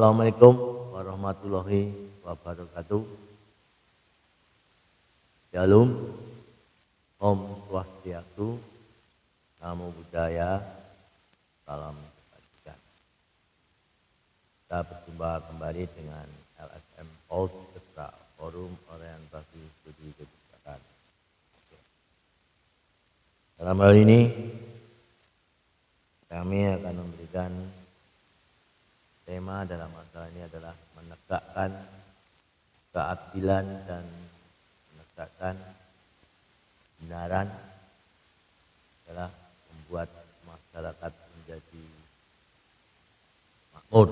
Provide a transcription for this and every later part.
Assalamualaikum warahmatullahi wabarakatuh. Shalom, Om Swastiastu, Namo Buddhaya, salam kebajikan. Kita berjumpa kembali dengan LSM Polstra, Forum Orientasi Studi Kebijakan. Dalam hal ini, kami akan memberikan tema dalam masalah ini adalah menegakkan keadilan dan menegakkan kebenaran adalah membuat masyarakat menjadi makmur.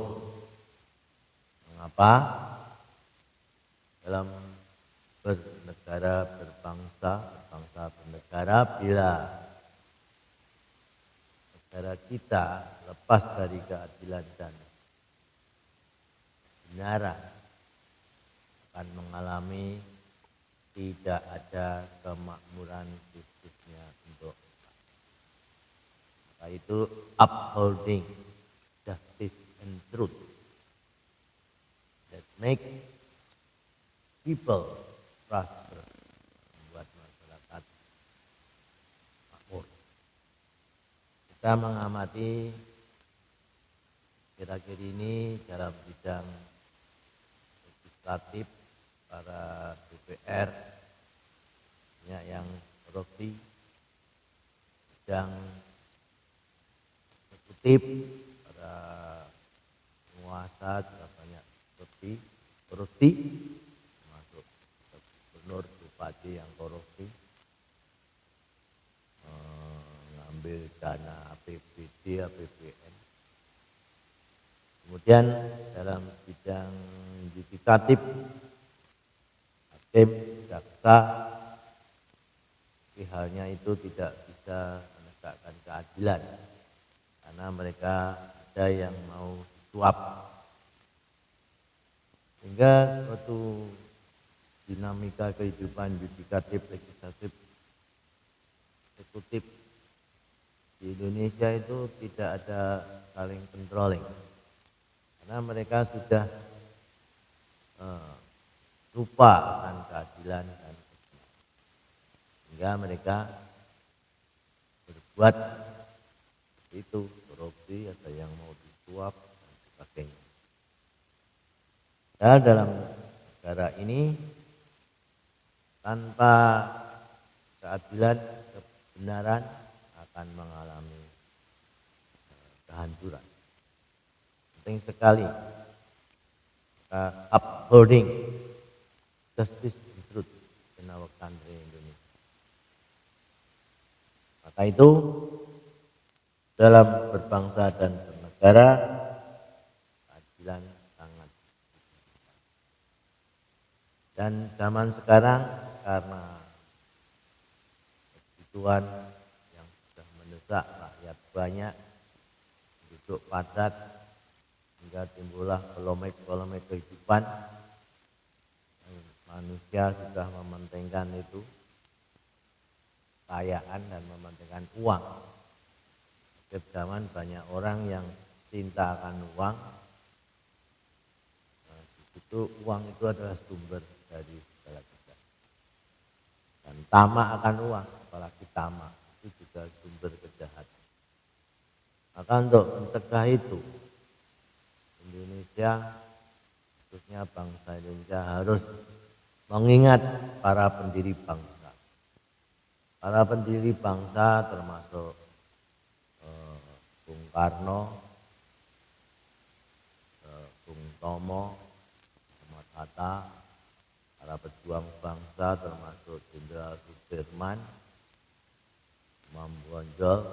Mengapa? Dalam bernegara, berbangsa bernegara, bila negara kita lepas dari keadilan dan kebenaran akan mengalami tidak ada kemakmuran khususnya untuk maka itu upholding justice and truth that make people prosper, membuat masyarakat makmur. Kita mengamati kira-kira ini dalam bidang legislatif, para DPR banyak yang korupsi, bidang eksekutif, para penguasa juga banyak korupsi, termasuk gubernur, bupati yang korupsi, mengambil dana APBD, APBN. Kemudian dalam bidang yudikatif, hakim, jaksa, halnya itu tidak bisa menegakkan keadilan karena mereka ada yang mau suap, sehingga suatu dinamika kehidupan yudikatif, legislatif, eksekutif di Indonesia itu tidak ada saling controlling karena mereka sudah lupa akan keadilan dan kebenaran, sehingga mereka berbuat itu korupsi, ada yang mau disuap dan sebagainya. Dan dalam negara ini tanpa keadilan, kebenaran akan mengalami kehancuran. Penting sekali upholding justice and truth in our country Indonesia. Maka itu dalam berbangsa dan bernegara, keadilan sangat dibutuhkan. Dan zaman sekarang karena kebutuhan yang sudah mendesak, rakyat banyak, penduduk padat, hingga timbullah polemik kehidupan. Manusia sudah mementingkan itu kekayaan dan mementingkan uang. Setiap zaman banyak orang yang cinta akan uang. Itu uang itu adalah sumber dari segala kejahatan. Dan tamak akan uang, apalagi tamak itu juga sumber kejahatan. Maka untuk mencegah itu, Indonesia, khususnya bangsa Indonesia harus mengingat para pendiri bangsa. Para pendiri bangsa termasuk Bung Karno, Bung Tomo, Muhammad Hatta, para pejuang bangsa termasuk Jenderal Sudirman, Imam Bonjol.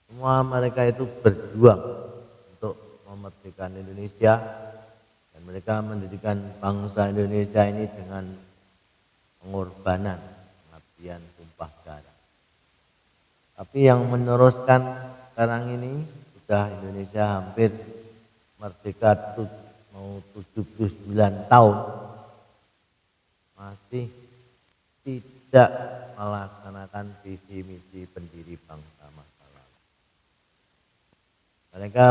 Semua mereka itu berjuang untuk memerdekakan Indonesia, dan mereka mendirikan bangsa Indonesia ini dengan pengorbanan, pengabdian, tumpah darah. Tapi yang meneruskan sekarang ini sudah Indonesia hampir merdeka mau 79 tahun, masih tidak melaksanakan visi misi pendiri bangsa masa lalu. Mereka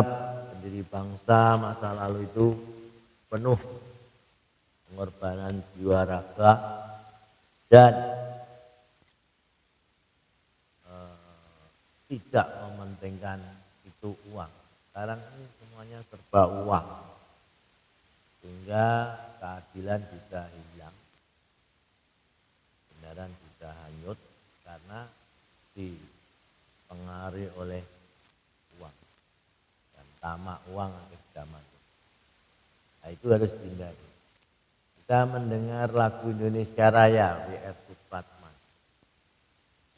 pendiri bangsa masa lalu itu penuh pengorbanan jiwa raga dan tidak mementingkan itu uang. Sekarang ini semuanya serba uang, sehingga keadilan bisa hilang, kebenaran bisa hanyut karena dipengaruhi oleh uang dan tamak uang akhir zaman. Nah, itu harus dihindari. Kita mendengar lagu Indonesia Raya W.R. Supratman,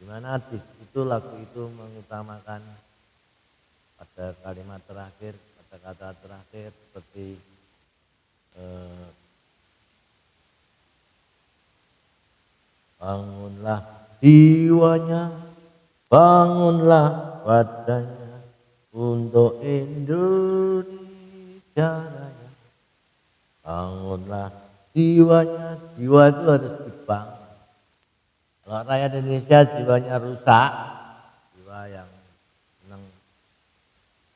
di mana itu lagu itu mengutamakan pada kalimat terakhir, kata-kata terakhir seperti bangunlah jiwanya, bangunlah badannya untuk Indonesia Raya. Bangunlah jiwanya, jiwa itu harus dibangun. Kalau rakyat Indonesia jiwanya rusak, jiwa yang senang,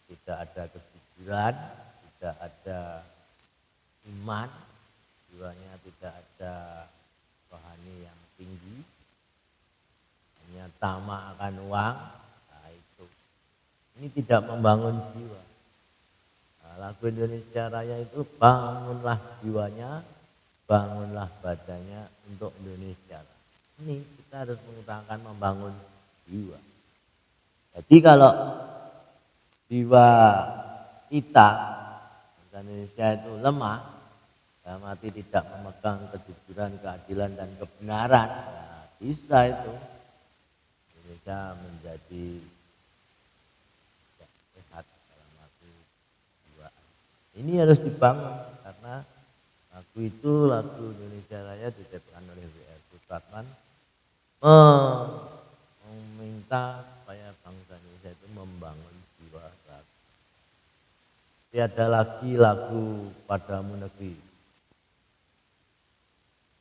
tidak ada kejujuran, tidak ada iman, jiwanya tidak ada rohani yang tinggi, hanya tamak akan uang. Nah, itu ini tidak membangun jiwa. Nah, lagu Indonesia Raya itu bangunlah jiwanya, bangunlah badannya untuk Indonesia. Ini kita harus mengutamakan membangun jiwa. Jadi kalau jiwa kita Indonesia itu lemah, dalam arti tidak memegang kejujuran, keadilan dan kebenaran, nah, bisa itu Indonesia menjadi sehat dalam arti jiwa. Ini harus dibangun karena lagu itu, lagu Indonesia Raya diciptakan oleh W.R. Supratman, meminta supaya bangsa Indonesia itu membangun jiwa raga. Tiada lagi lagu Padamu Negeri,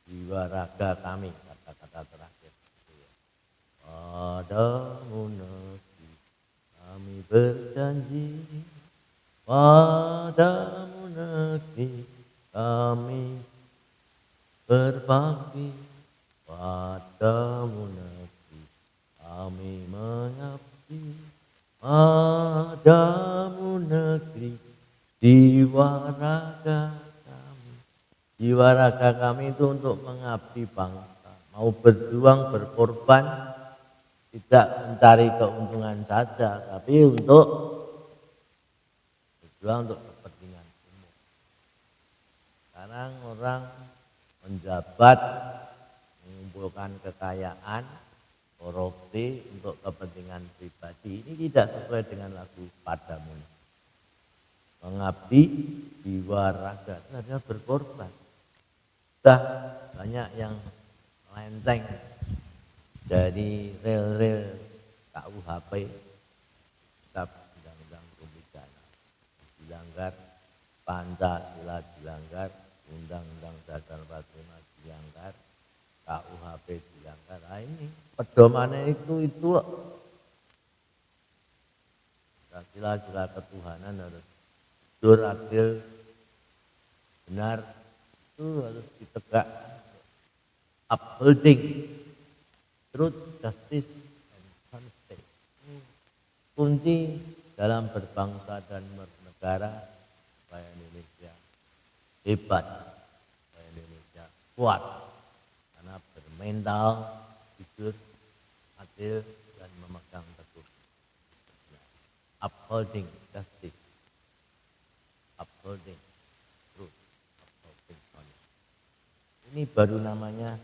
jiwa raga kami, kata-kata terakhir. Padamu negeri kami berjanji, padamu negeri kami berbakti, padamu negeri kami mengabdi, padamu negeri jiwa raga kami. Jiwa raga kami itu untuk mengabdi bangsa, mau berjuang, berkorban, tidak mencari keuntungan saja, tapi untuk berjuang untuk kepentingan umum. Sekarang orang menjabat, mengumpulkan kekayaan, korupsi untuk kepentingan pribadi. Ini tidak sesuai dengan lagu Padamu. Mengabdi jiwa raga itu artinya berkorban. Sudah banyak yang melenceng dari rel-rel KUHP, Kitab Undang-Undang Pidana, dilanggar, Pancasila dilanggar, Undang-Undang Dasar 45 dilanggar, KUHP dilanggar. Nah, ini pedomannya itu Pancasila ketuhanan harus jujur, adil, benar, itu harus ditegak, upholding truth, justice, and honesty. Kunci dalam berbangsa dan bernegara supaya Indonesia hebat, supaya Indonesia kuat, karena bermental, jujur, adil, dan memegang teguh. Upholding justice, upholding truth, upholding honesty. Ini baru namanya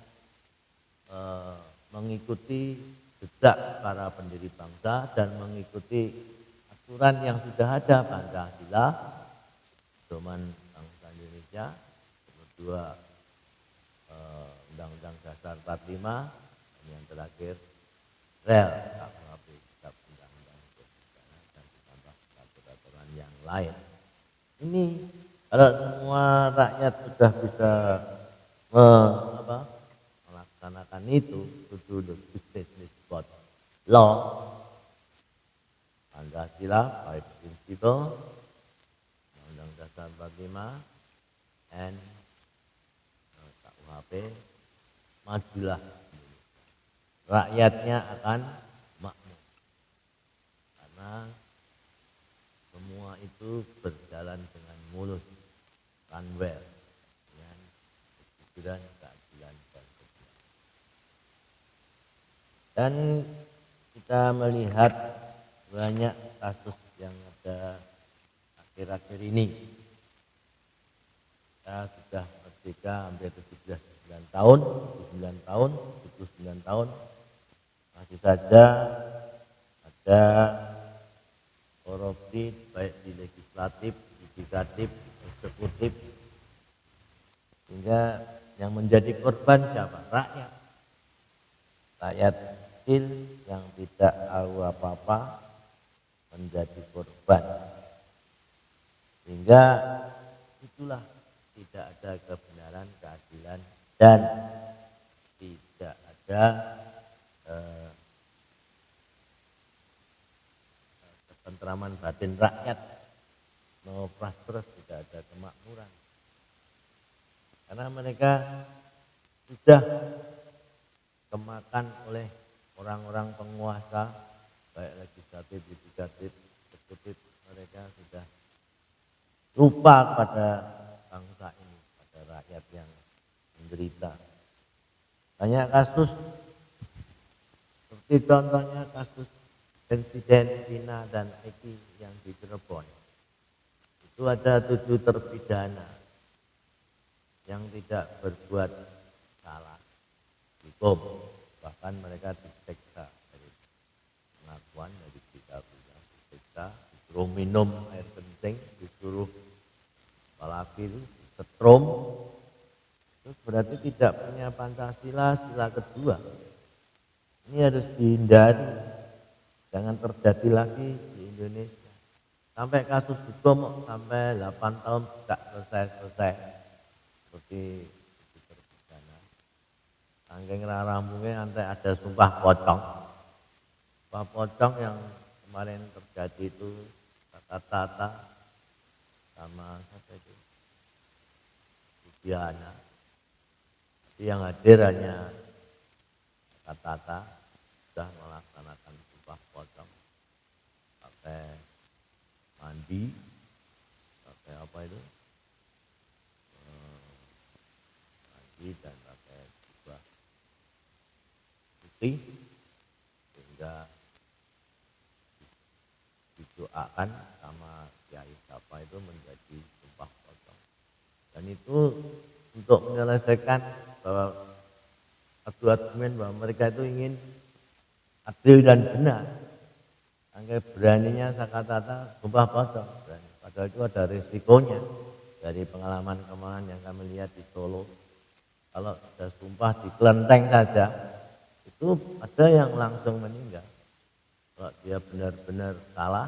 mengikuti jejak para pendiri bangsa dan mengikuti aturan yang sudah ada, Pancasila, pedoman bangsa Indonesia, kedua Undang-Undang Dasar 45, dan yang terakhir rel KUHP, Kitab Undang-Undang Pidana, dan ditambah aturan yang lain. Ini kalau semua rakyat sudah bisa melaksanakan itu, to the business about law, Pancasila, five principle, Undang-Undang Dasar 45 and KUHP, majulah rakyatnya akan makmur karena semua itu berjalan dengan mulus, runway, dengan kejujuran, keadilan, dan kebenaran. Dan kita melihat banyak kasus yang ada akhir-akhir ini. Kita sudah merdeka hampir 79 tahun, 79 tahun, masih saja ada korupsi baik di legislatif, yudikatif, eksekutif, sehingga yang menjadi korban siapa? Rakyat. Rakyat kecil yang tidak tahu apa-apa menjadi korban, sehingga itulah tidak ada kebenaran, keadilan, dan tidak ada ketentraman batin rakyat, mau prosperous, tidak ada kemakmuran, karena mereka sudah kemakan oleh orang-orang penguasa, baik legislatif, yudikatif, eksekutif. Mereka sudah lupa pada bangsa ini, pada rakyat yang menderita. Banyak kasus, seperti contohnya kasus insiden Vina dan Eki yang di Cirebon. Itu ada 7 terpidana yang tidak berbuat salah hukum, bahkan mereka disiksa dari pengakuan dari kita disiksa, disuruh minum air kencing, disuruh palapir, setrum. Itu berarti tidak punya Pancasila, sila kedua. Ini harus dihindari, jangan terjadi lagi di Indonesia. Sampai kasus hukum sampai 8 tahun tidak selesai-selesai, seperti terpidana. Saking rampungnya nanti ada sumpah pocong. Sumpah pocong yang kemarin terjadi itu Tata sama siapa itu? Sugiana. Tapi yang hadir hanya Tata sudah melaksanakan sumpah pocong. Pakai mandi, pakai apa itu? Mandi dan pakai jubah putih, sehingga didoakan sama kiai siapa itu menjadi sumpah pocong. Dan itu untuk menyelesaikan bahwa adu argumen bahwa mereka itu ingin adil dan benar. Angkai beraninya Sakatata sumpah pocong, padahal itu ada risikonya. Dari pengalaman-pengalaman yang kami lihat di Solo, kalau sudah sumpah di kelenteng saja, itu ada yang langsung meninggal. Kalau dia benar-benar salah,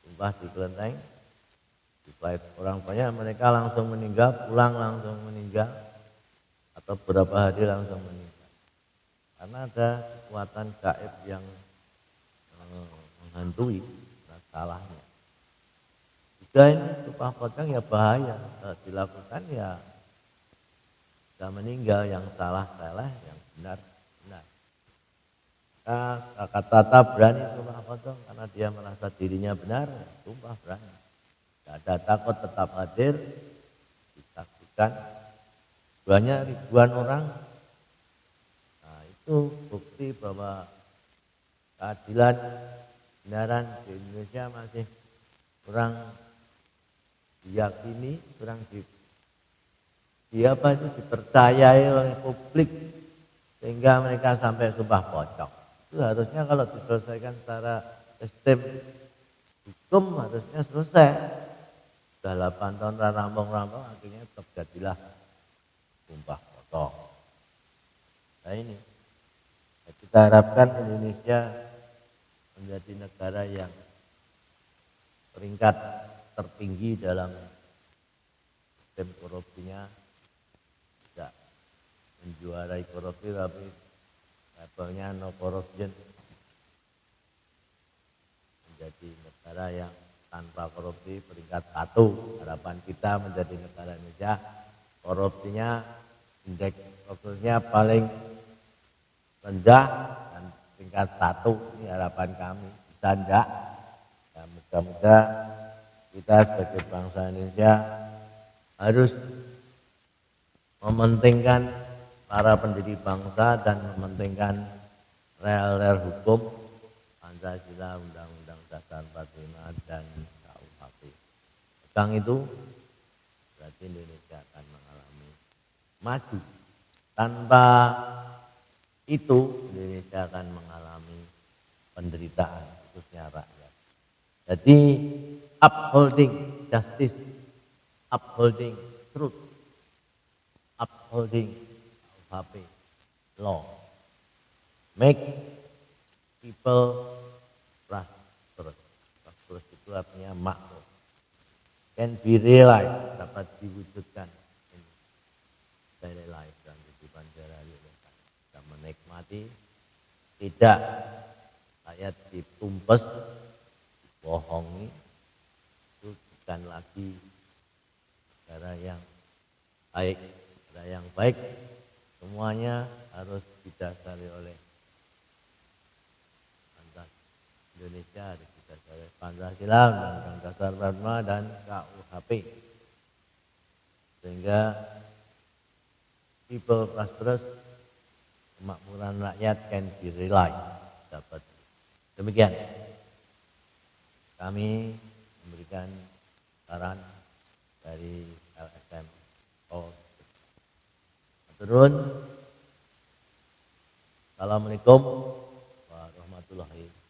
sumpah di kelenteng, supaya orang banyak mereka langsung meninggal, pulang langsung meninggal, atau beberapa hari langsung meninggal. Karena ada kekuatan gaib yang menghantui masalahnya. Juga ini sumpah pocong ya bahaya, kalau dilakukan ya sudah meninggal, yang salah, yang benar. Kata berani sumpah pocong karena dia merasa dirinya benar, ya, sumpah berani. Tidak ada takut, tetap hadir, disaksikan banyak ribuan orang. Nah, itu bukti bahwa keadilan, kebenaran di Indonesia masih kurang diyakini, kurang dipercayai oleh publik, sehingga mereka sampai sumpah pocong. Itu harusnya kalau diselesaikan secara sistem hukum harusnya selesai. Sudah 8 tahun rampung-rampung, akhirnya terjadilah sumpah pocong. Nah ini, kita harapkan Indonesia menjadi negara yang peringkat tertinggi dalam sistem korupsinya, tidak menjuarai korupsi tapi levelnya no corruption, menjadi negara yang tanpa korupsi peringkat 1. Harapan kita menjadi negara Indonesia korupsinya, indeks korupsinya paling rendah dan peringkat 1. Ini harapan kami. Bisa enggak? Ya, mudah-mudahan kita sebagai bangsa Indonesia harus mementingkan para pendiri bangsa dan mementingkan rel-rel hukum Pancasila, Undang-Undang Dasar 45 dan KUHP. Tentang itu berarti Indonesia akan mengalami maju. Tanpa itu Indonesia akan mengalami penderitaan, khususnya rakyat. Jadi upholding justice, upholding truth, upholding KUHP law, make people prosperous. Prosperous itu artinya makmur. Can be realized, dapat diwujudkan in daily life dan kehidupan sehari-hari. Kita menikmati, tidak rakyat ditumpes, dibohongi, itu bukan lagi negara yang baik. Negara yang baik semuanya harus didasari oleh Indonesia, harus didasari oleh Pancasila, Undang-Undang Dasar 45 dan KUHP, sehingga people prosperous, kemakmuran rakyat can be realized, dapat. Demikian kami memberikan saran dari LSM. Turun. Assalamualaikum warahmatullahi wabarakatuh.